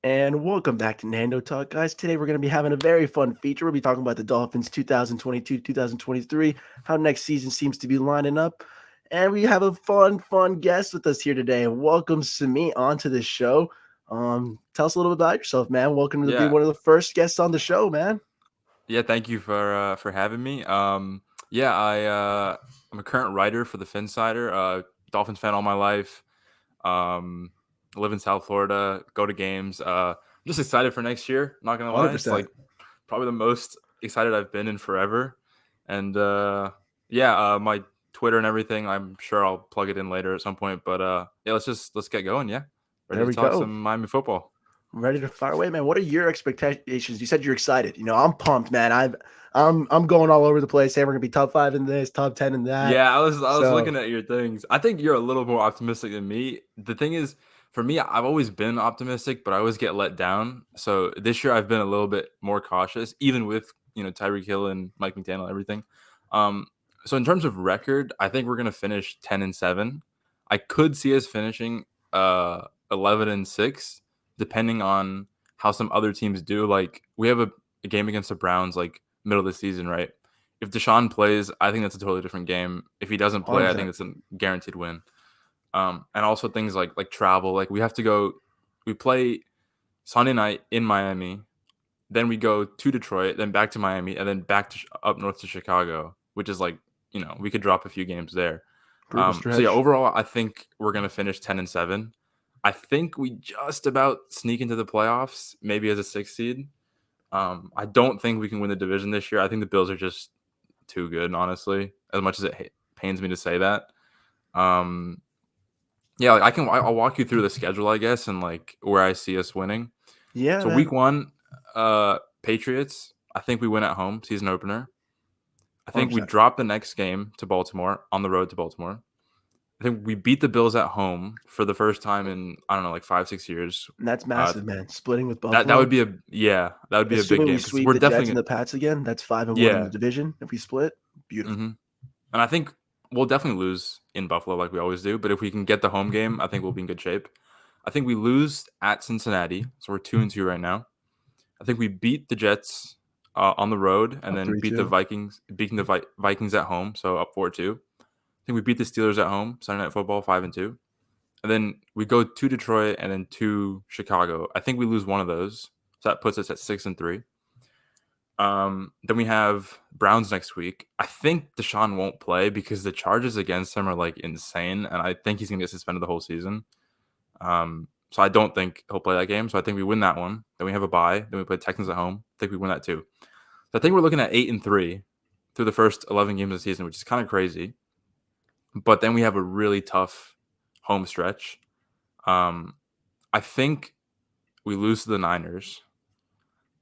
And welcome back to Nando Talk, guys. Today we're going to be having a very fun feature. We'll be talking about the Dolphins 2022 2023, how next season seems to be lining up. And we have a fun guest with us here today. And welcome Sumeet onto the show. Tell us a little bit about yourself, man. Welcome to be Yeah, one of the first guests on the show, man. yeah. Thank you for having me. Yeah, I'm a current writer for the Finsider. Dolphins fan all my life. Um, live in South Florida. Go to games. I'm just excited for next year. Not gonna lie, it's 100%. like probably the most excited I've been in forever. And yeah, my Twitter and everything. I'm sure I'll plug it in later at some point. But yeah, let's get going. Yeah, ready There to we talk go. some Miami football. Ready to fire away, man. What are your expectations? You said you're excited. I'm pumped, man. I'm going all over the place. Saying we're gonna be top five in this, top 10 in that. Yeah, I was So looking at your things. I think you're a little more optimistic than me. The thing is, for me, I've always been optimistic, but I always get let down. So this year I've been a little bit more cautious, even with Tyreek Hill and Mike McDaniel and everything. Um, so in terms of record, I think we're gonna finish 10-7. I could see us finishing 11-6, depending on how some other teams do. Like we have a game against the Browns like middle of the season, right? If Deshaun plays, I think that's a totally different game. If he doesn't play, I think 100%. it's a guaranteed win. And also things like travel. Like we have to go. We play Sunday night in Miami, then we go to Detroit, then back to Miami, and then back to up north to Chicago, which is like we could drop a few games there. Brutal So yeah, stretch. overall, I think we're gonna finish 10-7. I think we just about sneak into the playoffs, maybe as a sixth seed. I don't think we can win the division this year. I think the Bills are just too good, honestly. As much as it pains me to say that. Um, yeah, like I'll walk you through the schedule, I guess, and like where I see us winning. Yeah, So week man. one, Patriots. I think we win at home, season opener. I think we 100%. drop the next game to Baltimore on the road to Baltimore. I think we beat the Bills at home for the first time in I don't know, like 5-6 years. And that's Uh, massive, man. Splitting with that Buffalo. would be that would be a big Assuming we game because sweep we're the Jets and definitely the Pats again, that's 5-1 in the yeah. division. If we split, beautiful. hmm And I think we'll definitely lose in Buffalo like we always do. But if we can get the home game, I think we'll be in good shape. I think we lose at Cincinnati, so we're 2-2 right now. I think we beat the Jets on the road, and Up then beat the 3-2. Vikings, beating the Vikings at home, so up 4-2. I think we beat the Steelers at home, Sunday Night Football 5-2, and then we go to Detroit and then to Chicago. I think we lose one of those, so that puts us at 6-3. Then we have Browns next week. I think Deshaun won't play because the charges against him are like insane, and I think he's gonna get suspended the whole season. So I don't think he'll play that game. So I think we win that one. Then we have a bye. Then we play Texans at home. I think we win that too. So I think we're looking at 8-3 through the first 11 games of the season, which is kind of crazy. But then we have a really tough home stretch. Um, I think we lose to the Niners.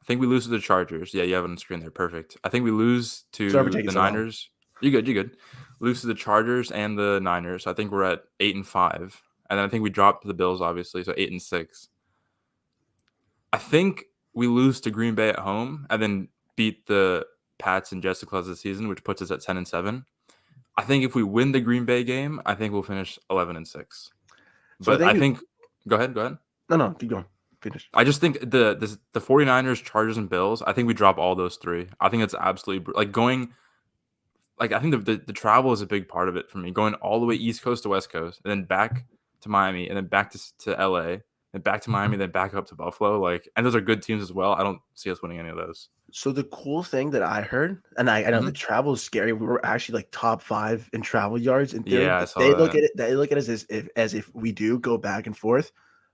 I think we lose to the Chargers. Yeah, you have it on the screen there. Perfect. I think we lose Sorry for to taking the so long. Niners. You good? You good? Lose to the Chargers and the Niners. I think we're at 8-5, and then I think we drop to the Bills, obviously, so 8-6. I think we lose to Green Bay at home, and then beat the Pats and Jets to close the season, which puts us at 10-7. I think if we win the Green Bay game, I think we'll finish 11-6. So I But think I think, go ahead, go ahead. no, keep going. Finish. I just think the 49ers, Chargers, and Bills, I think we drop all those three. I think it's absolutely like going like I think the travel is a big part of it for me. Going all the way East Coast to West Coast, and then back to Miami, and then back to LA, and back to Miami, then back up to Buffalo. Like, and those are good teams as well. I don't see us winning any of those. So the cool thing that I heard, and I know the hmm travel is scary. We were actually like top five in travel yards in theory, Yeah, I but saw that. they look at it as if we do go back and forth.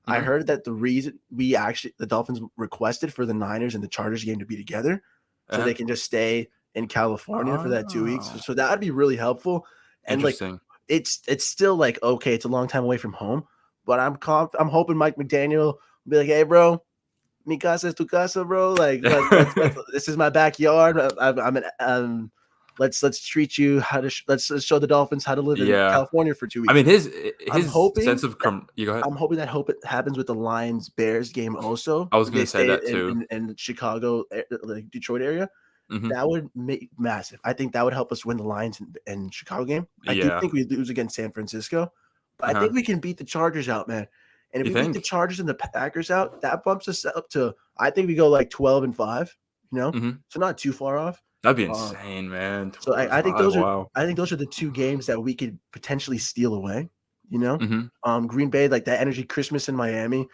I hmm heard that the reason the Dolphins requested for the Niners and the Chargers game to be together, so Uh-huh. they can just stay in California for that 2 weeks. Oh, So that'd be really helpful. And like interesting. it's still like okay, it's a long time away from home, but I'm hoping Mike McDaniel will be like, hey, bro, mi casa es tu casa, bro. Like let's this is my backyard. I'm an let's treat you how to let's show the Dolphins how to live in Yeah, California for two I weeks. mean his I'm his hoping sense of that you go ahead. I'm hoping that hope it happens with the Lions Bears game also. I was They gonna say stay that too. in Chicago, like Detroit area. hmm That would make massive. I think that would help us win the Lions and Chicago game. I do Yeah. think we lose against San Francisco, but I Uh-huh. think we can beat the Chargers out, man. And if You we beat the think? Chargers and the Packers out, that bumps us up to, I think we go like 12-5, Mhm. so not too far off. That'd be Um, insane, man. so 12 I think 5. those are Wow. I think those are the two games that we could potentially steal away. You know, Mhm. Green Bay, like that energy Christmas in Miami.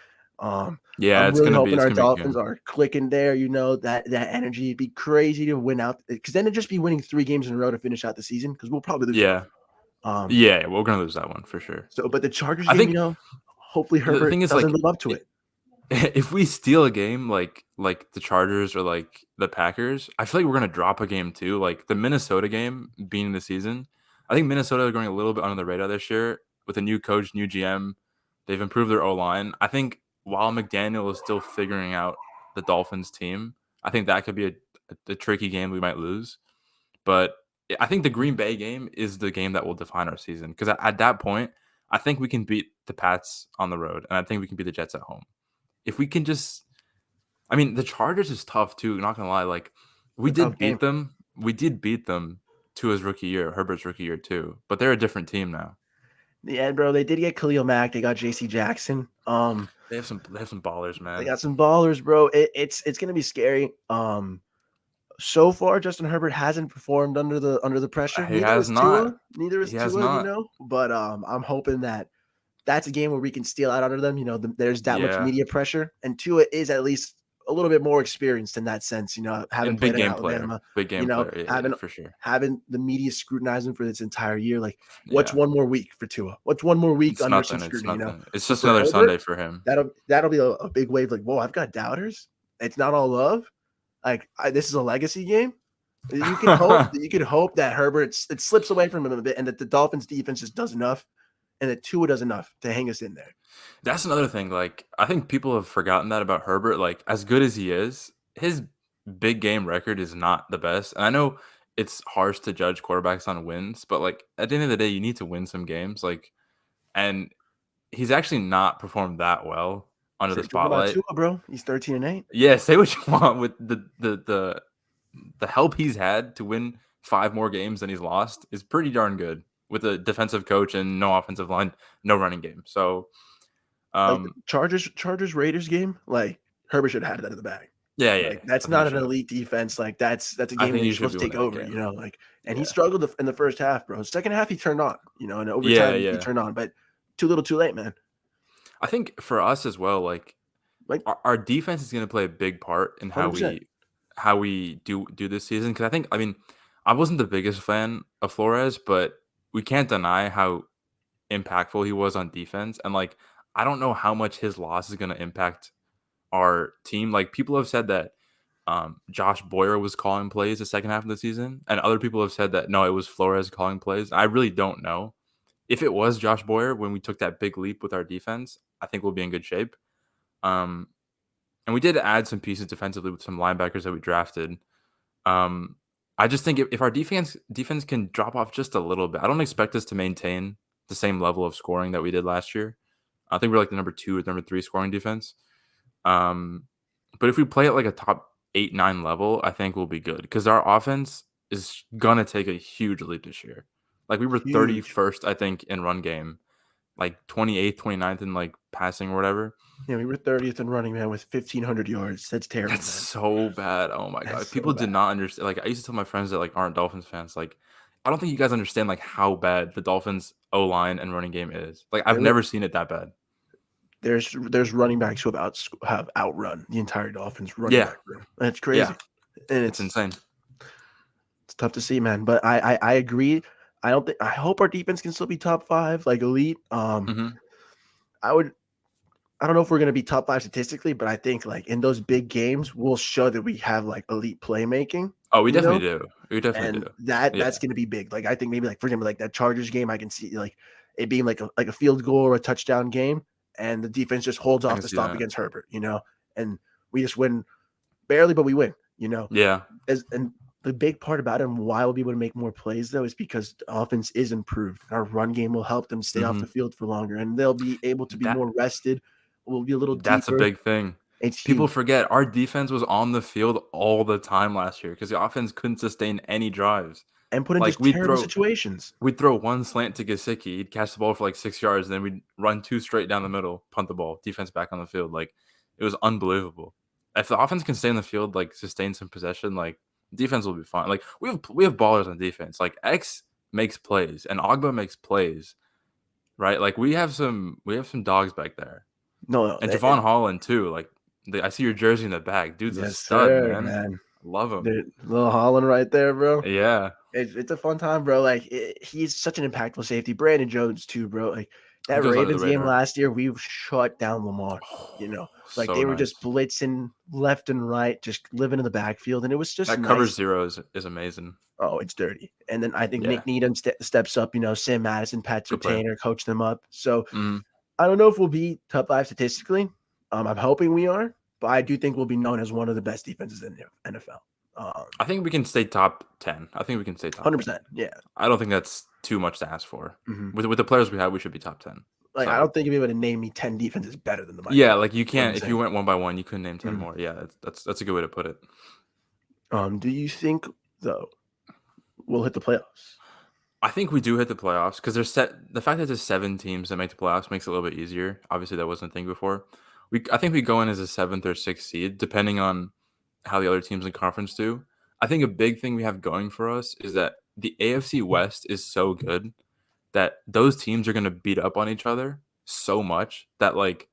Yeah, I'm really hoping it's our gonna be Dolphins good. are clicking there. That energy. It'd be crazy to win out because then it'd just be winning 3 games in a row to finish out the season because we'll probably lose both. Yeah. Um, Yeah, we're gonna lose that one for sure. but the Chargers I game, think hopefully the Herbert thing is, doesn't like, live up to I it. if we steal a game like the Chargers or, like, the Packers, I feel like we're gonna drop a game too, like, the Minnesota game being the season, I think Minnesota are going a little bit under the radar this year with a new coach, new GM. They've improved their O-line. I think while McDaniel is still figuring out the Dolphins team, I think that could be a tricky game we might lose. But I think the Green Bay game is the game that will define our season because at that point, I think we can beat the Pats on the road, and I think we can beat the Jets at home. If we can just, I mean, the Chargers is tough too. Not gonna lie, like It's we a tough did game. beat them. We did beat them to his rookie year, Herbert's rookie year too. But they're a different team now. Yeah, bro. They did get Khalil Mack. They got J.C. Jackson. They have some ballers, They man. got some ballers, bro. It's gonna be scary. So far, Justin Herbert hasn't performed under the pressure. He Neither has is not. Tua. Neither is He has Tua. not. But I'm hoping that that's a game where we can steal out under them. There's that much Yeah, media pressure, and Tua is at least a little bit more experienced in that sense. Having and played at Alabama, big game player. Yeah, having for sure. the media scrutinizing for this entire year. Like, what's Yeah, one more week for Tua? What's one more week it's under some nothing. It's scrutiny? nothing. It's But just for another Herbert, Sunday for him. that'll be a big wave. Like, whoa, I've got doubters. It's not all love. Like, this is a legacy game. You could hope that Herbert it slips away from him a bit, and that the Dolphins defense just does enough, and that Tua does enough to hang us in there. That's another thing. Like, I think people have forgotten that about Herbert. Like, as good as he is, his big game record is not the best. And I know it's harsh to judge quarterbacks on wins, but like at the end of the day, you need to win some games. Like, and he's actually not performed that well under Say the what you want about spotlight. Tua, bro. He's 13-8. Yeah, say what you want with the help he's had to win 5 more games than he's lost is pretty darn good with a defensive coach and no offensive line, no running game. So, Like the um, Chargers Raiders game, like Herbert should have had that in the bag. yeah, yeah, Like yeah. that's I think he not an should have. elite defense. Like that's a I game think where he you're should supposed be to take winning that over. game. And he Yeah. struggled in the first half, bro. Second half he turned on. In Yeah, overtime he yeah. turned on, but too little, too late, man. I think for us as well, like Like our defense is going to play a big part in 100%. how we do this season. Because I mean, I wasn't the biggest fan of Flores, but we can't deny how impactful he was on defense. And like, I don't know how much his loss is going to impact our team. Like, people have said that Josh Boyer was calling plays the second half of the season, and other people have said that no, it was Flores calling plays. I really don't know. If it was Josh Boyer when we took that big leap with our defense, I think we'll be in good shape. Um, and we did add some pieces defensively with some linebackers that we drafted. Um, I just think if our defense can drop off just a little bit, I don't expect us to maintain the same level of scoring that we did last year. I think we're like the number 2 or number 3 scoring defense. Um, but if we play at like a top 8, 9 level, I think we'll be good because our offense is gonna take a huge leap this year. Like, we were Huge. 31st, I think, in run game, like 28th, 29th in like passing or whatever. Yeah, we were 30th in running, man, with 1,500 yards. That's terrible, That's man. so bad. Oh my That's god. so People did bad. not understand. Like, I used to tell my friends that like aren't Dolphins fans, like, I don't think you guys understand like how bad the Dolphins O line and running game is. Like, I've There were never seen it that bad. there's running backs who have outrun the entire Dolphins running Yeah. back room. That's Yeah. crazy, and It's insane. it's tough to see, man. But I agree. I don't think I hope our defense can still be top five, like elite. Hmm. I would. I don't know if we're gonna be top five statistically, but I think like in those big games, we'll show that we have like elite playmaking. Oh, we You definitely know, do. We definitely and do. that's Yeah. gonna be big. Like I think maybe like for example like that Chargers game, I can see like it being like a field goal or a touchdown game, and the defense just holds I off can the see stop that. against Herbert. And we just win barely, but we win. Yeah. And the big part about it and why we'll be able to make more plays though is because the offense is improved. Our run game will help them stay off the Hmm. field for longer, and they'll be able to be That more rested. We'll be a little that's a deeper. big thing. It's People huge. forget our defense was on the field all the time last year because the offense couldn't sustain any drives. and put into Like terrible situations. we'd throw one slant to Gesicki, he'd catch the ball for like 6 yards, and then we'd run 2 straight down the middle, punt the ball, defense back on the field. Like it was unbelievable. If the offense can stay on the field, like sustain some possession, like defense will be fine. Like we have ballers on defense. Like X makes plays and Ogba makes plays, right? Like we have some dogs back there. No, no, And Javon Holland too. Like I see your jersey in the back. Dude's a yes, stud, sir, man. man. Love him. Dude, little Holland right there, bro. Yeah. It's a fun time, bro. Like he's such an impactful safety. Brandon Jones too, bro. Like He that goes under the Ravens game radar. last year, we shut down Lamar. You know, like So they were nice. just blitzing left and right, just living in the backfield, and it was just That cover nice. zero is amazing. Oh, it's dirty. And then I think Yeah. Nick Needham steps up. You know, Sam Madison, Pat Good player. Retainer, coach them up. So Mhm. I don't know if we'll be top 5 statistically. I'm hoping we are, but I do think we'll be known as one of the best defenses in the NFL. I think we can stay top 10. I think we can stay top 10. 100%. Yeah. I don't think that's too much to ask for. Mhm. With the players we have, we should be top 10. Like, I So don't think you'll be able to name me 10 defenses better than the Vikings. yeah, like you That's what I'm can't if you saying. went one by one, you couldn't name 10 Mhm. more. Yeah, that's a good way to put it. Do you think though we'll hit the playoffs? I think we do hit the playoffs because the fact that there's 7 teams that make the playoffs makes it a little bit easier. Obviously, that wasn't a thing before. I think we go in as a 7th or 6th seed, depending on how the other teams in conference do. I think a big thing we have going for us is that the AFC West is so good that those teams are going to beat up on each other so much that like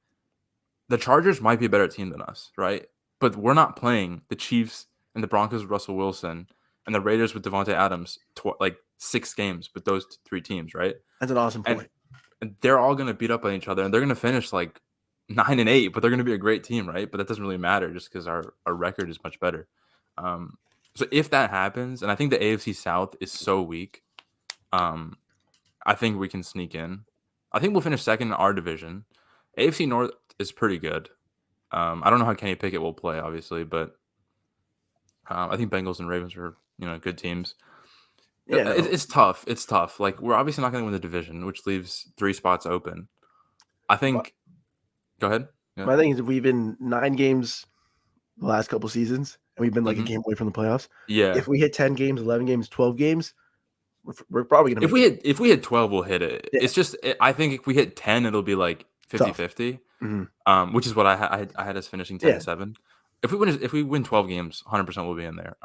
the Chargers might be a better team than us, right? But we're not playing the Chiefs and the Broncos with Russell Wilson and the Raiders with Devontae Adams like 6 games with those 3 teams, right? That's an awesome And, point. and they're all going to beat up on each other and they're going to finish like 9-8, but they're going to be a great team, right? But that doesn't really matter just because our record is much better. So if that happens, and I think the AFC South is so weak, I think we can sneak in. I think we'll finish second in our division. AFC North is pretty good. I don't know how Kenny Pickett will play, obviously, but I think Bengals and Ravens are good teams. Yeah, no. It's tough. It's tough. Like we're obviously not going to win the division, which leaves 3 spots open. I think. Go ahead. Yeah. My thing is we've been 9 games the last couple seasons, and we've been like a Mhm. game away from the playoffs. Yeah. If we hit 10 games, 11 games, 12 games, we're probably gonna. If we hit 12, we'll hit it. Yeah. It's just I think if we hit 10, it'll be like 50-50. Which is what I had us finishing 10-7. If we win 12 games, 100% we'll be in there.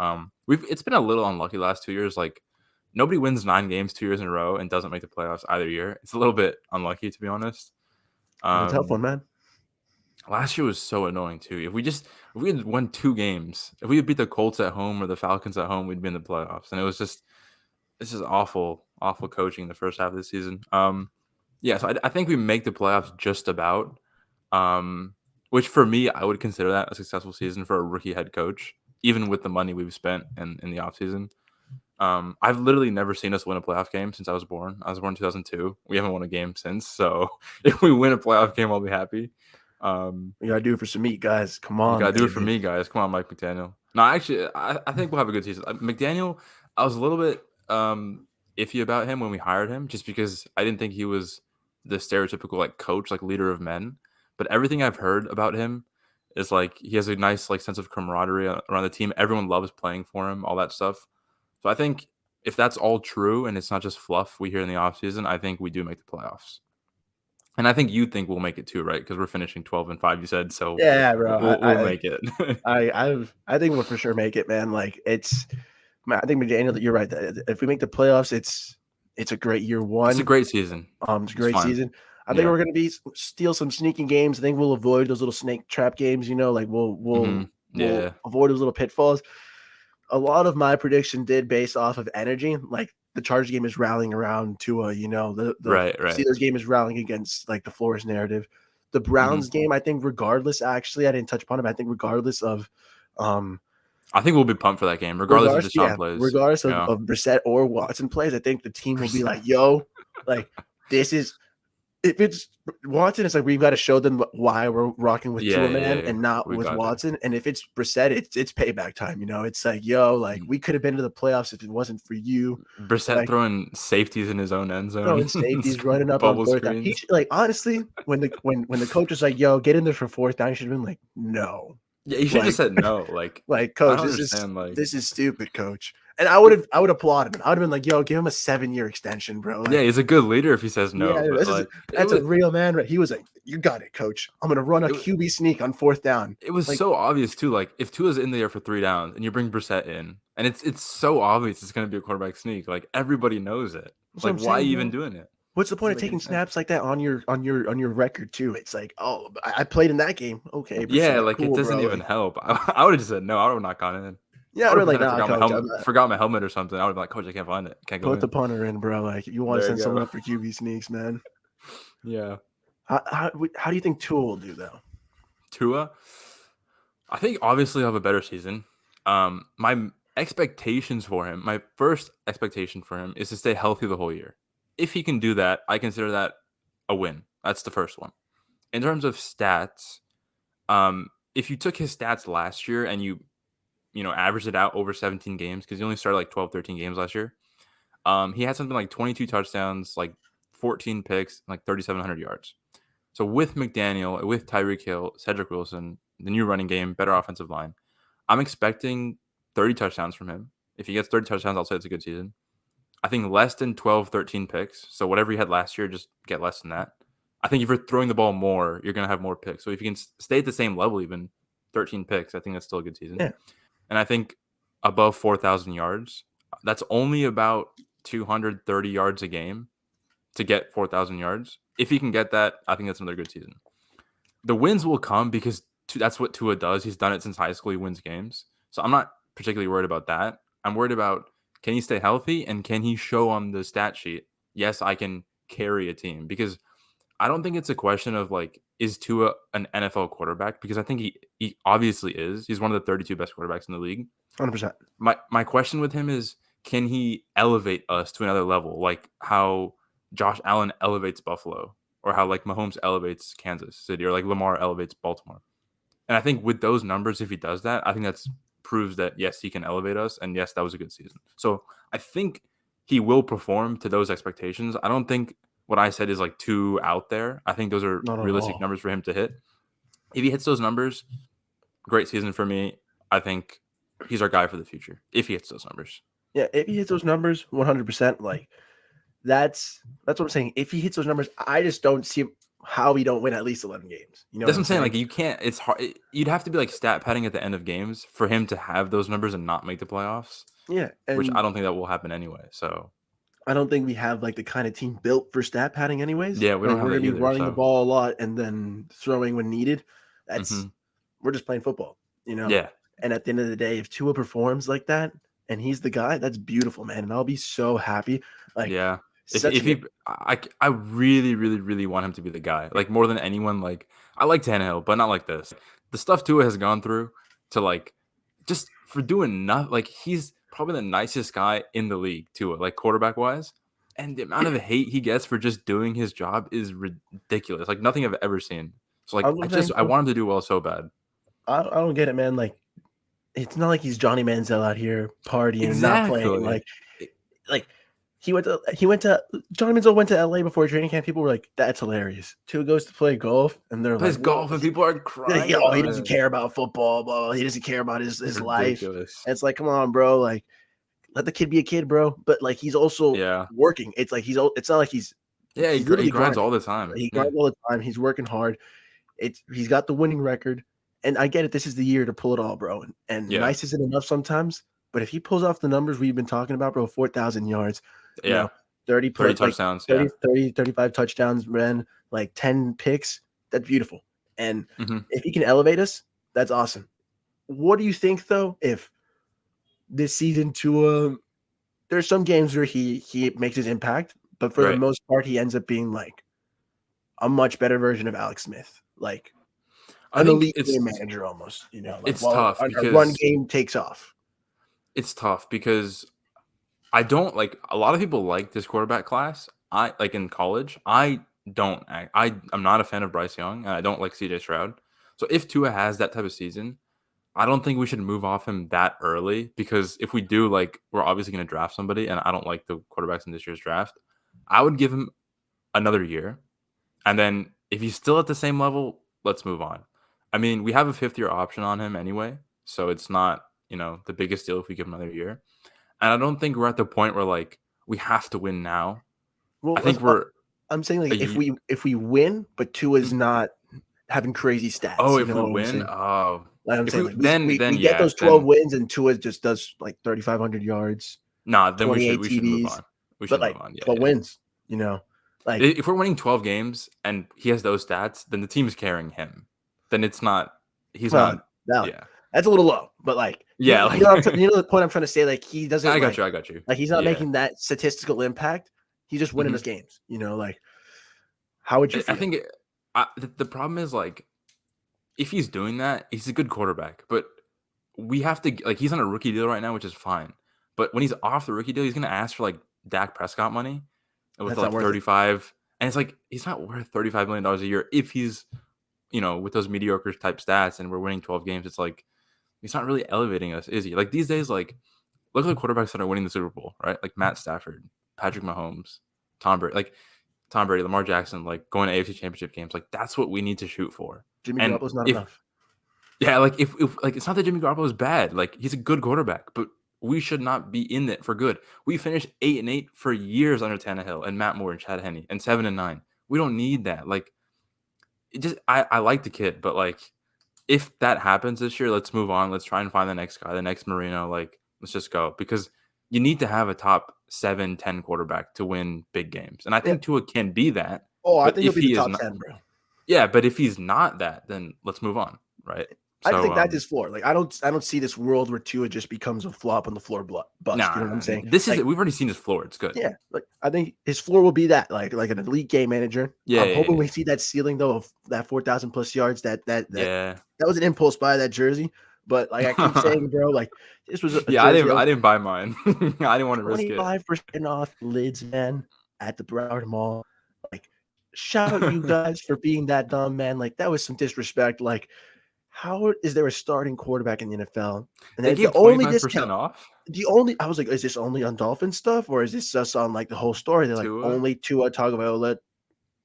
It's been a little unlucky the last 2 years. Like nobody wins 9 games 2 years in a row and doesn't make the playoffs either year. It's a little bit unlucky to be honest. It's a tough one, man. Last year was so annoying too. If we had won 2 games, if we had beat the Colts at home or the Falcons at home, we'd be in the playoffs. And it was just this is awful coaching the first half of the season. Yeah, so I think we make the playoffs just about. Which for me, I would consider that a successful season for a rookie head coach, even with the money we've spent in the offseason. I've literally never seen us win a playoff game since I was born. I was born in 2002. We haven't won a game since. So if we win a playoff game, I'll be happy. You gotta do it for Sumeet, guys. Come on, You gotta do it for baby. me, guys. Come on, Mike McDaniel. No, actually, I think we'll have a good season. McDaniel, I was a little bit iffy about him when we hired him, just because I didn't think he was the stereotypical like coach, like leader of men. But everything I've heard about him is like he has a nice like sense of camaraderie around the team. Everyone loves playing for him, all that stuff. So I think if that's all true and it's not just fluff we hear in the offseason, I think we do make the playoffs. And I think you think we'll make it too, right? Because we're finishing 12-5, you said. So Yeah, bro. we'll make it. I think we'll for sure make it, man. Like I think McDaniel, you're right. If we make the playoffs, it's a great year one. It's a great season. It's a great fine. season. I think we're gonna steal some sneaking games. I think we'll avoid those little snake trap games. Like we'll avoid those little pitfalls. A lot of my prediction did based off of energy. Like the Chargers game is rallying around Tua. The Right. Steelers game is rallying against like the Flores narrative. The Browns game, I think, regardless. Actually, I didn't touch upon it. But I think regardless of, I think we'll be pumped for that game, regardless if Deshaun plays. Regardless of Brissett or Watson plays, I think the team will be like, "Yo, like this is." If it's Watson, it's like we've got to show them why we're rocking with Tua, man, and not with Watson. And if it's Brissett, it's payback time. It's like, yo, like we could have been to the playoffs if it wasn't for you. Brissett throwing safeties in his own end zone, throwing safeties, running up on fourth down. Like honestly, when the coach is like, "Yo, get in there for fourth down," you should have been like, "No." Yeah, you should have just said no. Like coach, this this is stupid, coach. And I would applaud him. I would have been like, yo, give him a 7-year extension, bro. Yeah, Like, he's a good leader if he says yeah, no, but that's a real man. Right? He was like, you got it, coach. I'm gonna run a it was QB sneak on 4th down. it was Like, so obvious too. Like if Tua's in there for 3 downs and you bring Brissett in, and it's so obvious it's gonna be a quarterback sneak. Like everybody knows it. that's what Like I'm why are saying, you even bro. doing it? What's the point Doesn't of make any taking sense. snaps like that on your record too? It's like, oh, I played in that game. Okay, Yeah, Brissett, like it cool, doesn't bro. even Like, help. I would have just said no. I would have not gone in. yeah, I I'd would be have like, pretended I nah, coach, forgot my helmet or something. I would have been like, Coach, I can't find it. Can't go put the in. punter in, bro. Like, you want to There you send someone go. up for QB sneaks, man. Yeah. How do you think Tua will do though? Tua, I think obviously he'll have a better season. My expectations for him, my first expectation for him is to stay healthy the whole year. If he can do that, I consider that a win. That's the first one. In terms of stats, if you took his stats last year and you averaged it out over 17 games, because he only started like 12, 13 games last year, he had something like 22 touchdowns, like 14 picks, like 3,700 yards. So with McDaniel, with Tyreek Hill, Cedric Wilson, the new running game, better offensive line, I'm expecting 30 touchdowns from him. If he gets 30 touchdowns, I'll say it's a good season. I think less than 12, 13 picks. So whatever he had last year, just get less than that. I think if you're throwing the ball more, you're going to have more picks. So if you can stay at the same level, even 13 picks, I think that's still a good season. Yeah, And I think above 4,000 yards, that's only about 230 yards a game to get 4,000 yards. If he can get that, I think that's another good season. The wins will come because that's what Tua does. He's done it since high school. He wins games. So I'm not particularly worried about that. I'm worried about, can he stay healthy and can he show on the stat sheet, yes, I can carry a team? Because I don't think it's a question of like, is Tua an NFL quarterback? Because I think he obviously is. He's one of the 32 best quarterbacks in the league. 100%. My question with him is, can he elevate us to another level, like how Josh Allen elevates Buffalo, or how like Mahomes elevates Kansas City, or like Lamar elevates Baltimore? And I think with those numbers, if he does that, I think that's proves that yes, he can elevate us, and yes, that was a good season. So I think he will perform to those expectations. I don't think what I said is like too out there. I think those are Not at realistic all. numbers for him to hit. If he hits those numbers, great season for me. I think he's our guy for the future if he hits those numbers. Yeah, if he hits those numbers, 100%. Like, that's what I'm saying. If he hits those numbers, I just don't see how he don't win at least 11 games. You know what That's what I'm I'm saying. saying? Like you can't. It's hard. You'd have to be like stat padding at the end of games for him to have those numbers and not make the playoffs, Yeah, which I and don't think that will happen anyway. So I don't think we have like the kind of team built for stat padding anyways. yeah, we Like, don't have we're that gonna be either. running the So ball a lot and then throwing when needed. That's hmm We're just playing football, you know. yeah, And at the end of the day, if Tua performs like that and he's the guy, that's beautiful, man. And I'll be so happy. Like, yeah. such If an he, I really, really, really want him to be the guy. Like more than anyone. Like I like Tannehill, but not like this. The stuff Tua has gone through to like just for doing nothing. Like he's probably the nicest guy in the league too, like quarterback wise. And the amount of hate he gets for just doing his job is ridiculous. Like nothing I've ever seen. So like I'm saying, I want him to do well so bad. I don't get it, man. Like, it's not like he's Johnny Manziel out here partying and not playing. Exactly. Like he went to Johnny Manziel went to LA before training camp. People were like, "That's hilarious." Tua goes to play golf, and they're like, Plays "What?" golf and people are crying He about doesn't it. care about football. Blah, blah. He doesn't care about his life. Ridiculous. And it's like, come on, bro. Like, let the kid be a kid, bro. But like, he's also Yeah. working. It's like it's not like Yeah, he's he literally grinds grinding. all the time. He Yeah. grinds all the time. He's working hard. He's got the winning record, and I get it. This is the year to pull it all, bro. And Yeah. nice isn't enough sometimes. But if he pulls off the numbers we've been talking about, bro, 4,000 yards, you Yeah. know, 30 30 plus, like touchdowns. Yeah. 30, 30, 35 touchdowns, man, like 10 picks, that's beautiful. And hmm if he can elevate us, that's awesome. What do you think though? If this season there's some games where he makes his impact, but for the Right. most part, he ends up being like a much better version of Alex Smith, like I an think elite game manager almost, like it's while tough our run because game takes off. I don't like a lot of people like this quarterback class. I like in college. I don't. I'm not a fan of Bryce Young, and I don't like CJ Stroud. So if Tua has that type of season, I don't think we should move off him that early because if we do, like, we're obviously going to draft somebody, and I don't like the quarterbacks in this year's draft. I would give him another year, and then if he's still at the same level, let's move on. I mean, we have a 5th year option on him anyway, so it's not the biggest deal if we give him another year. And I don't think we're at the point where like we have to win now. I Well, think we're I'm saying a like ye- if we win, but Tua's mm, not having crazy stats. oh, You if know we what I'm win, saying? oh, Like I'm if saying, we like then we get yeah, those 12 then wins and Tua just does like 3,500 yards, nah, then 28 we should move TVs, on. We but should move like on. Yeah, 12 yeah. wins. You know, like If we're winning 12 games and he has those stats, then the team's carrying him. Then it's not. He's well, not. valid. Yeah, That's a little low, but like yeah. you know Like you know the point I'm trying to say. Like he doesn't I got you. I got you. like he's not Yeah. making that statistical impact. He's just winning hmm us games. You know, like how would you I feel? think the problem is like if he's doing that, he's a good quarterback, but we have to like he's on a rookie deal right now, which is fine. But when he's off the rookie deal, he's gonna ask for like Dak Prescott money with That's not like worth it. 35, and it's like he's not worth $35 million a year if he's with those mediocre type stats and we're winning 12 games. It's like he's not really elevating us, is he? Like these days, like look at the quarterbacks that are winning the Super Bowl, right? Like Matt Stafford, Patrick Mahomes, Tom Brady, Lamar Jackson, like going to AFC Championship games. Like that's what we need to shoot for. Jimmy And Garoppolo's not if enough. yeah, like if like it's not that Jimmy Garoppolo is bad. Like he's a good quarterback, but we should not be in it for good. We finished 8-8 for years under Tannehill and Matt Moore and Chad Henne and 7-9. We don't need that. Like it just I like the kid, but like if that happens this year, let's move on. Let's try and find the next guy, the next Marino. Like let's just go because you need to have a top 7-10 quarterback to win big games. And I Yeah. think Tua can be that. Oh, I But think he'll if be the he is top not 10, bro. yeah, but if he's not that, then let's move on. Right. I So think that's his floor. Like I don't see this world where Tua just becomes a flop on the floor bust. You know what I'm nah, saying? this is Like it. We've already seen his floor. It's good. yeah, like I think his floor will be that like an elite game manager. Yeah, I'm yeah, hoping yeah. we see that ceiling though of that 4,000 plus yards. Yeah. That was an impulse buy that jersey. But like I keep saying, bro, like this was a Yeah, jersey that I was didn't buy mine. I didn't want to risk it. 25% off lids, man, at the Broward Mall. Like shout out you guys for being that dumb, man. Like that was some disrespect. Like how is there a starting quarterback in the NFL? And They then the gave only 25% discount, off I was like, is this only on Dolphin stuff or is this just on like the whole story? They're like, to only Tua Tagovailoa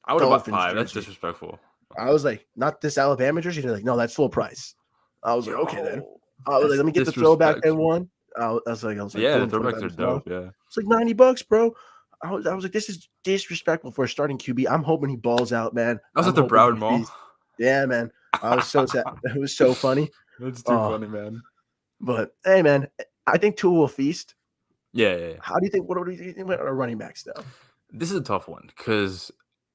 I would have bought Dolphins 5. That's jersey. disrespectful. I was like, not this Alabama jersey. They're like, no, that's full price. I was like, okay then. Yo, I was like, that's let me get the throwback then disrespectful. one. I was like, Yeah, the boom, throwbacks are 25% off. dope. Yeah. It's like $90, bro. I was like, this is disrespectful for a starting QB. I'm hoping he balls out, man. I was I'm at the hoping Broward he Mall. feast. Yeah, man. I was so sad. It was so funny. That's too Oh, funny, man. but hey, man, I think Tua will feast. Yeah, yeah, yeah. How do you think? What do you think about our running backs, though? This is a tough one because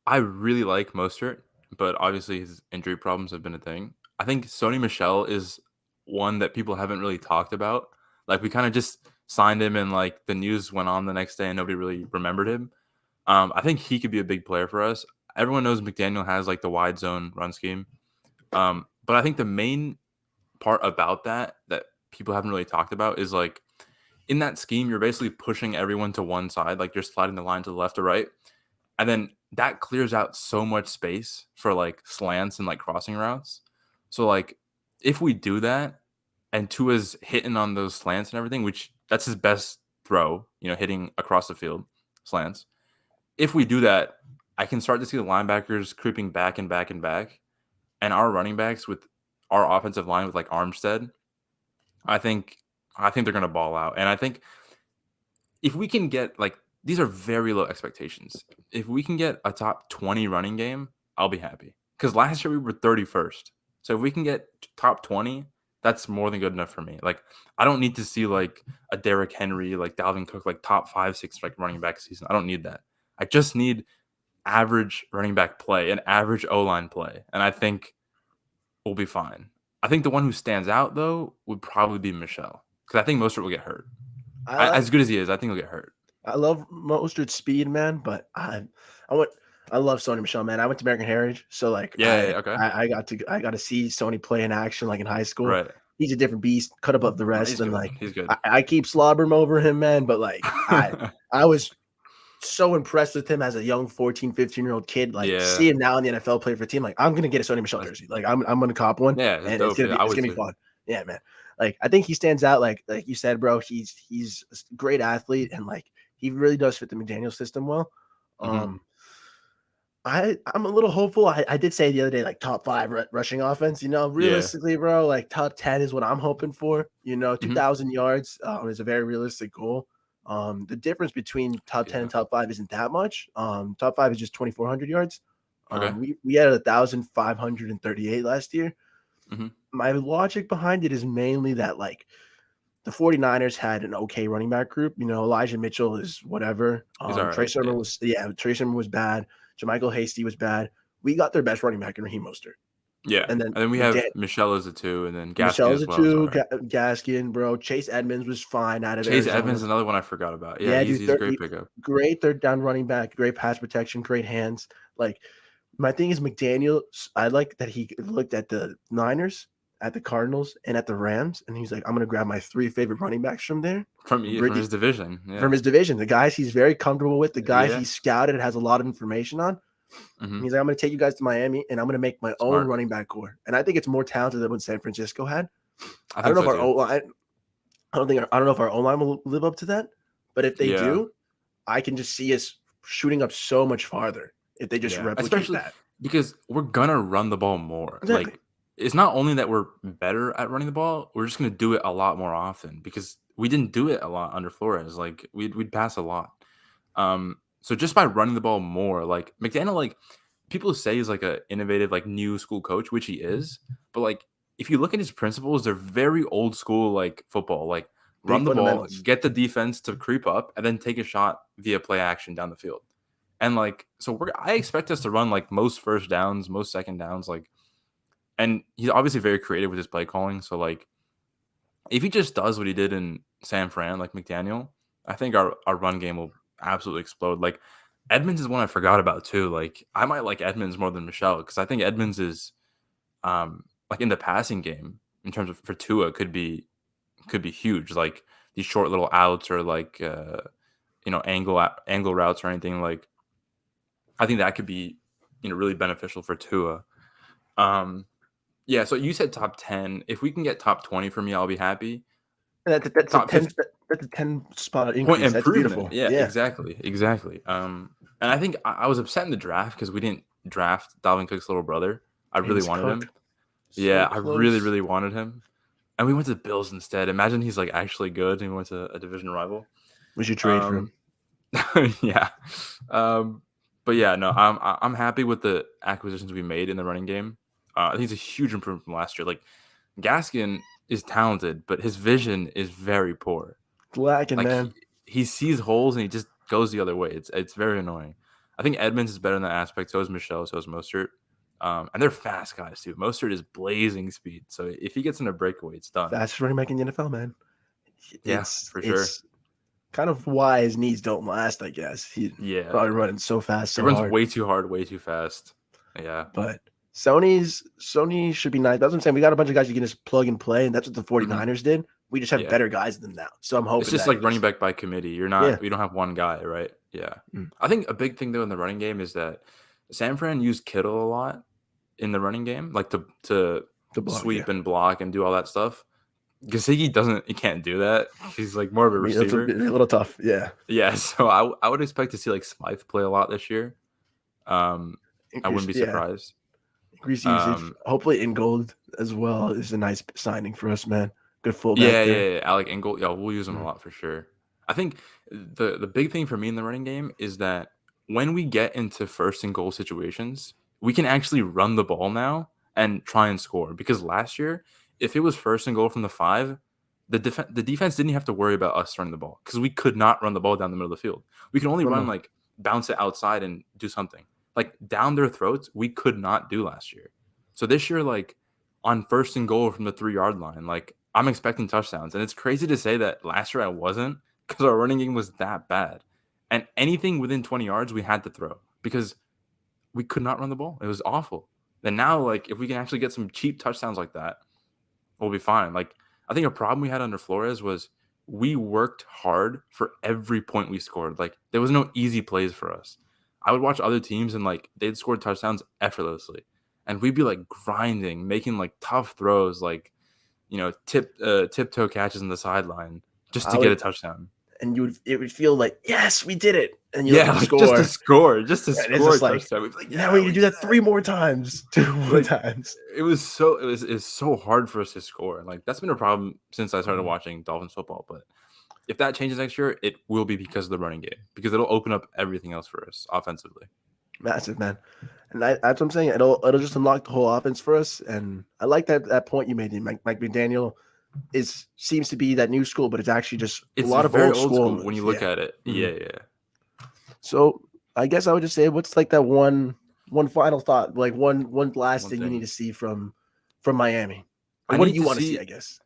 I really like Mostert, but obviously his injury problems have been a thing. I think Sony Michelle is one that people haven't really talked about. Like we kind of just signed him and like the news went on the next day and nobody really remembered him. I think he could be a big player for us. Everyone knows McDaniel has like the wide zone run scheme. But I think the main part about that people haven't really talked about is like in that scheme, you're basically pushing everyone to one side, like you're sliding the line to the left or right. And then that clears out so much space for like slants and like crossing routes. So like if we do that and Tua's hitting on those slants and everything, which that's his best throw, hitting across the field slants. If we do that, I can start to see the linebackers creeping back and back and back. And our running backs with our offensive line with like Armstead, I think they're gonna ball out. And I think if we can get like these are very low expectations. If we can get a top 20 running game, I'll be happy. Because last year we were 31st. So if we can get top 20, that's more than good enough for me. Like I don't need to see like a Derrick Henry, like Dalvin Cook, like top 5, 6 like running back season. I don't need that. I just need average running back play and average O line play. And I think we'll be fine. I think the one who stands out though would probably be Michelle. Because I think Mostert will get hurt. I like As good as he is, I think he'll get hurt. I love Mostert's speed, man, but I went I love Sony Michelle, man. I went to American Heritage, so like Yeah, yeah, okay. I got to see Sony play in action like in high school. Right. He's a different beast, cut above the No, rest, he's and good. like He's good. I keep slobbering over him, man. But like I was so impressed with him as a young 14, 15-year-old kid. Like Yeah. see him now in the NFL play for a team. Like I'm gonna get a Sony Michelle jersey. Like I'm gonna cop one, Yeah, it's and dope. Yeah, I it's would gonna be too. fun. Yeah, man. Like I think he stands out. Like you said, bro. He's a great athlete, and like he really does fit the McDaniel system well. Mhm. Um, I'm a little hopeful. I did say the other day, like top five rushing offense. Yeah. Realistically, bro, like top 10 is what I'm hoping for. Hmm. 2,000 yards is a very realistic goal. The difference between top 10 and Yeah. top five isn't that much. Top five is just 2,400 yards. Okay. We had 1,538 last year. Hmm. My logic behind it is mainly that like the 49ers had an okay running back group. Elijah Mitchell is whatever. He's all Trey right. Sermon Yeah. was Trey Sermon was bad. JaMychal Hasty was bad. We got their best running back in Raheem Mostert. Yeah. And then And then we have McDan Michelle as a 2, and then Gaskin Michelle's as a well is all two, right. Gaskin, bro. Chase Edmonds was fine out of Chase Arizona. Edmonds is another one I forgot about. Yeah, Yeah, he's dude, he's a great pickup. great third down running back, great pass protection, great hands. Like my thing is McDaniel. I like that he looked at the Niners, at the Cardinals, and at the Rams, and he's like, I'm gonna grab my three favorite running backs from there and From his division. from Yeah. his division, the guys he's very comfortable with, the guys Yeah. he's scouted and has a lot of information on. And Hmm. he's like, I'm going to take you guys to Miami and I'm going to make my own Smart. running back core. And I think it's more talented than what San Francisco had. I I don't think know if so our too. O line, I don't know if our O line will live up to that. But if they Yeah. do, I can just see us shooting up so much farther if they just Yeah. replicate Especially that. because we're gonna run the ball more. Exactly. Like, it's not only that we're better at running the ball, we're just gonna do it a lot more often because we didn't do it a lot under Flores. Like, we'd pass a lot. So just by running the ball more, like McDaniel, like people say he's like a innovative, like new school coach, which he is. But like if you look at his principles, they're very old school, like football. Like Big run the ball, fundamentals. get the defense to creep up, and then take a shot via play action down the field. And like so, I expect us to run like most first downs, most second downs, like. And he's obviously very creative with his play calling. So like if he just does what he did in San Fran, like McDaniel, I think our run game will absolutely explode. Like Edmonds is one I forgot about too. Like I might like Edmonds more than Michelle because I think Edmonds is like in the passing game in terms of for Tua could be huge. Like these short little outs or like angle routes or anything. Like I think that could be really beneficial for Tua. Um, yeah. So you said top 10. If we can get top 20 for me, I'll be happy. And that's a Top 10 15. that's a 10 spot Point increase. That's improvement. beautiful. Yeah, Yeah. exactly. And I think I was upset in the draft because we didn't draft Dalvin Cook's little brher. I really James wanted Cook. him. So Yeah, I really, close. really wanted him. And we went to the Bills instead. Imagine he's like actually good and we went to a division rival. We should trade for him. Um, yeah. But yeah, no, I'm happy with the acquisitions we made in the running game. I think it's a huge improvement from last year. Like Gaskin is talented, but his vision is very poor. Lacking, Like man. he sees holes and he just goes the other way. It's very annoying. I think Edmonds is better in that aspect. So is Michelle. So is Mostert. And they're fast guys too. Mostert is blazing speed. So if he gets in a breakaway, it's done. Fastest running back in the NFL, man. Yeah, It's for sure. it's kind of why his knees don't last, I guess. He's Yeah, probably running so fast, he so runs hard. way too hard, way too fast. Yeah, But Sony should be nice. That's what I'm saying. We got a bunch of guys you can just plug and play, and that's what the hmm 49ers did. We just have yeah. better guys than them now. So I'm It's hoping just that like it running just back by committee. yeah. We don't have one guy, right? Yeah. Mm. I think a big thing though in the running game is that San Fran used Kittle a lot in the running game, like to The block, yeah. sweep and block and do all that stuff. Gasicki doesn't, he can't do that. He's like more of a I mean, that's receiver. a little tough. Yeah. Yeah, so I would expect to see like Smythe play a lot this year. I wouldn't Increase, be yeah. surprised. Increase usage. Um, Hopefully in gold as well is a nice signing for us, man. Good fullback there. yeah. Alec Ingold, yeah, we'll use him a Mm. lot for sure. I think the big thing for me in the running game is that when we get into first and goal situations, we can actually run the ball now and try and score. Because last year, if it was first and goal from the 5, the defense didn't have to worry about us running the ball because we could not run the ball down the middle of the field. We can only No, run no. like bounce it outside and do something. Like down their throats, we could not do last year. So this year, like on first and goal from the 3-yard line, like I'm expecting touchdowns. And it's crazy to say that last year I wasn't because our running game was that bad. And anything within 20 yards, we had to throw because we could not run the ball. It was awful. And now, like, if we can actually get some cheap touchdowns like that, we'll be fine. Like, I think a problem we had under Flores was we worked hard for every point we scored. Like, there was no easy plays for us. I would watch other teams and, like, they'd score touchdowns effortlessly. And we'd be, like, grinding, making, like, tough throws, like, tiptoe catches on the sideline just to I get would a touchdown. and it would feel like, yes, we did it. And you look Yeah, at the like just to score, score, just to and it's score just a like, touchdown. We'd be like, now we yeah, need to we do did that that. 3 more times, 2 more Like times. it's so hard for us to score. And like that's been a problem since I started watching Dolphins football. But if that changes next year, it will be because of the running game, because it'll open up everything else for us offensively. Massive, man. And that's what I'm saying. It'll just unlock the whole offense for us. And I like that point you made. Mike McDaniel seems to be that new school, but it's actually just a It's lot of very old old school school when you moves. look Yeah. at it. Mhm. Yeah. So I guess I would just say, what's like that one final thought, like one last One thing you need thing to see from Miami, or I what do need you to want to see? see. I guess.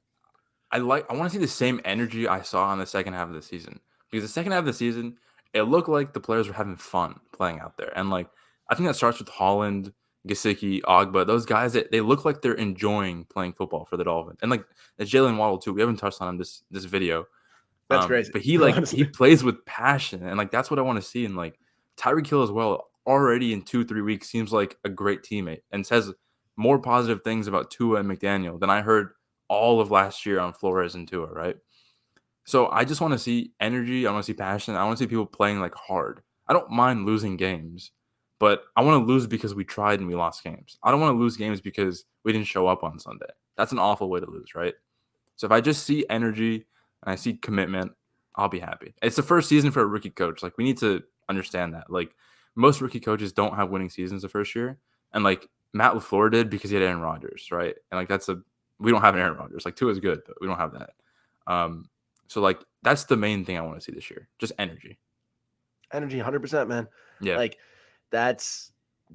I want to see the same energy I saw in the second half of the season, because the second half of the season it looked like the players were having fun playing out there, and like I think that starts with Holland, Gesicki, Ogba, those guys that they look like they're enjoying playing football for the Dolphins, and like Jalen Waddle too. We haven't touched on him this video, That's crazy, but he honestly. plays with passion, and like that's what I want to see. And like Tyreek Hill as well, already in 2-3 weeks seems like a great teammate and says more positive things about Tua and McDaniel than I heard all of last year on Flores and Tua, right? So I just want to see energy. I want to see passion. I want to see people playing like hard. I don't mind losing games, but I want to lose because we tried and we lost games. I don't want to lose games because we didn't show up on Sunday. That's an awful way to lose, right? So if I just see energy and I see commitment, I'll be happy. It's the first season for a rookie coach. Like we need to understand that. Like most rookie coaches don't have winning seasons the first year, and like Matt LaFleur did because he had Aaron Rodgers, right? And like we don't have an Aaron Rodgers. Like Tua is good, but we don't have that. Um, so like that's the main thing I want to see this year. Just energy. Energy, 100%, man. Yeah. Like that's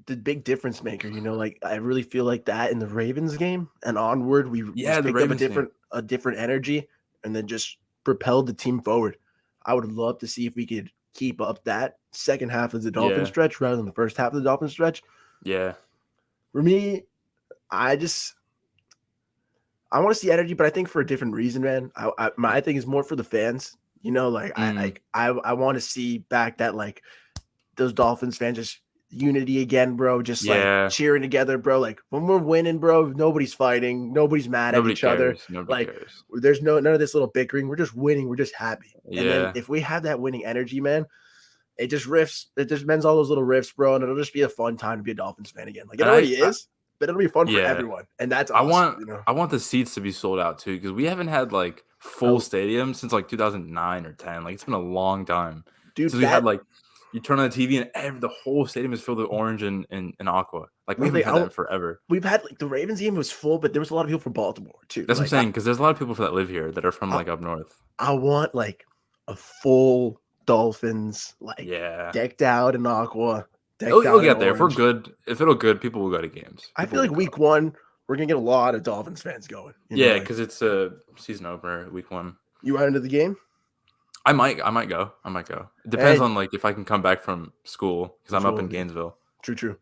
the big difference maker. Like I really feel like that in the Ravens game and onward, we Yeah, just the picked up a Ravens different game. a different energy, and then just propelled the team forward. I would love to see if we could keep up that second half of the Dolphin Yeah. stretch rather than the first half of the Dolphin stretch. Yeah. For me, I just I want to see energy, but I think for a different reason, man. My thing is more for the fans. Like Mm, I want to see back that like those Dolphins fans just unity again, bro. Just like yeah. cheering together, bro. Like when we're winning, bro, nobody's fighting, nobody's mad at Nobody each other. cares. Nobody Like cares. there's none of this little bickering. We're just winning. We're just happy. And then Yeah. if we have that winning energy, man, it just riffs. It just mends all those little riffs, bro, and it'll just be a fun time to be a Dolphins fan again. Like it And already I is, but it'll be fun for yeah. everyone, and that's I awesome. want I want the seats to be sold out too, because we haven't had like full Oh, stadiums since like 2009 or 10. Like it's been a long time dude, since we had like you turn on the TV and the whole stadium is filled with orange and aqua. Like we well, haven't had that in forever. we've had like the Ravens game was full, but there was a lot of people from Baltimore too. That's what I'm Like saying, because there's a lot of people that live here that are from I, like up north. I want like a full Dolphins, like Yeah. decked out in aqua, decked It'll out in get there. If we're orange. good, if it'll good, people will go to games. I People feel will like go. week one, we're gonna get a lot of Dolphins fans going. Yeah, Like because it's a season opener, week 1. you went into the game. I might go. I might go. It depends Hey, on like if I can come back from school because I'm up in true, Gainesville. true.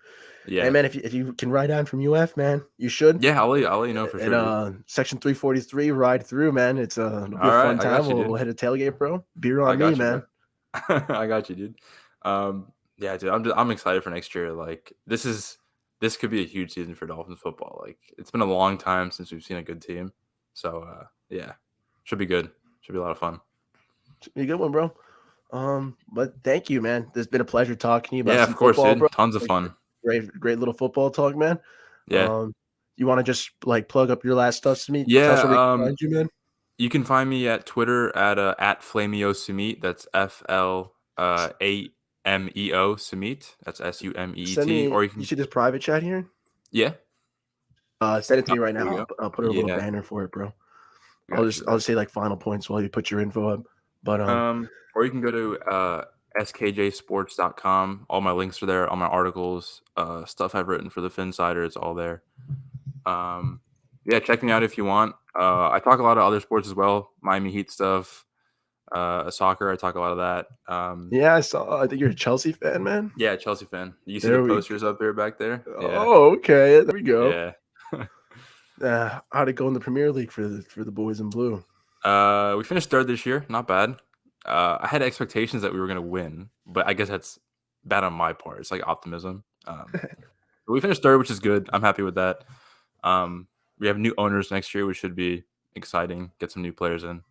Hey Yeah. man, if you can ride down from UF, man, you should. Yeah, I'll let you know for And sure, dude. section 343 ride through, man. It'll be a All right, fun I time. got you, We'll dude. hit a tailgate, bro. Beer I on me, got you, bro. man. I got you, dude. Yeah, dude. I'm excited for next year. Like this could be a huge season for Dolphins football. Like it's been a long time since we've seen a good team. So yeah, should be good. Should be a lot of fun. Should be a good one, bro. But thank you, man. It's been a pleasure talking to you about Yeah, some of course, football, bro. dude. Tons of fun. Great little football talk, man. Yeah. You want to just like plug up your last stuff to me? Tell us Yeah. where we can find you, man. You can find me at Twitter at Flameo Sumeet. That's FLAMEO Sumeet. That's Send SUMEET. me. Or you You can see this private chat here? yeah. Send it to Oh, me right there you now. go. I'll put a little Yeah, banner for it, bro. got you, I'll bro. just say like final points while you put your info up. But Or you can go to skjsports.com. All my links are there, all my articles, stuff I've written for the Finsider, it's all there. Yeah, check me out if you want. I talk a lot of other sports as well, Miami Heat stuff, soccer. I talk a lot of that. yeah, I saw. I think you're a Chelsea fan, man. Yeah, Chelsea fan. You see the There we. posters up there back there? Yeah, Oh, okay. There we go. yeah. How'd it go in the Premier League for the boys in blue? We finished third this year. Not bad. I had expectations that we were gonna win, but I guess that's bad on my part. It's like optimism. But we finished third, which is good. I'm happy with that. We have new owners next year, which should be exciting. Get some new players in.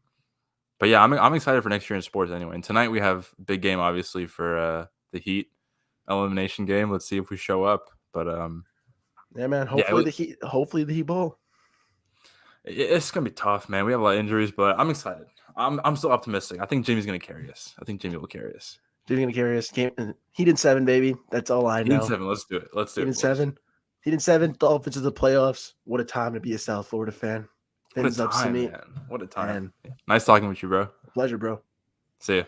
But yeah, I'm excited for next year in sports anyway. And tonight we have big game obviously for the Heat elimination game. Let's see if we show up. But Yeah, man. yeah, Hopefully the Heat ball. it's gonna be tough, man. We have a lot of injuries, but I'm excited. I'm still optimistic. I think Jimmy's gonna carry us. I think Jimmy will carry us. Dude, gonna carry us. Heat in 7, baby. That's all I Heat in know. 7. Let's do it. Let's do Heat in it, boys. 7. Heat in 7. Dolphins to the playoffs. What a time to be a South Florida fan. What a Fins up, time, Sumeet. man. What a time. And Yeah. Nice talking with you, bro. pleasure, bro. See ya.